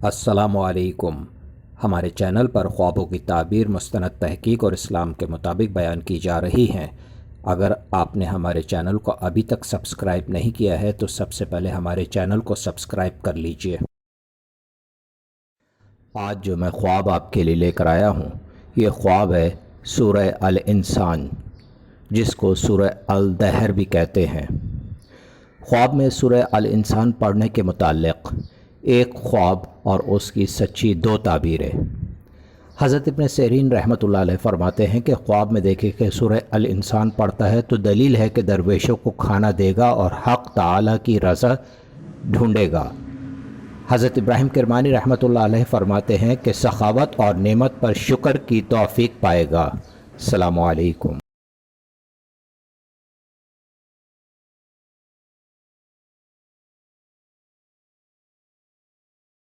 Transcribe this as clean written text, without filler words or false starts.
السلام علیکم۔ ہمارے چینل پر خوابوں کی تعبیر مستند تحقیق اور اسلام کے مطابق بیان کی جا رہی ہیں۔ اگر آپ نے ہمارے چینل کو ابھی تک سبسکرائب نہیں کیا ہے تو سب سے پہلے ہمارے چینل کو سبسکرائب کر لیجئے۔ آج جو میں خواب آپ کے لیے لے کر آیا ہوں، یہ خواب ہے سورہ الانسان، جس کو سورہ الدہر بھی کہتے ہیں۔ خواب میں سورہ الانسان پڑھنے کے متعلق ایک خواب اور اس کی سچی دو تعبیریں۔ حضرت ابن سیرین رحمۃ اللہ علیہ فرماتے ہیں کہ خواب میں دیکھے کہ سورہ الانسان پڑھتا ہے تو دلیل ہے کہ درویشوں کو کھانا دے گا اور حق تعالی کی رضا ڈھونڈے گا۔ حضرت ابراہیم کرمانی رحمۃ اللہ علیہ فرماتے ہیں کہ سخاوت اور نعمت پر شکر کی توفیق پائے گا۔ السلام علیکم۔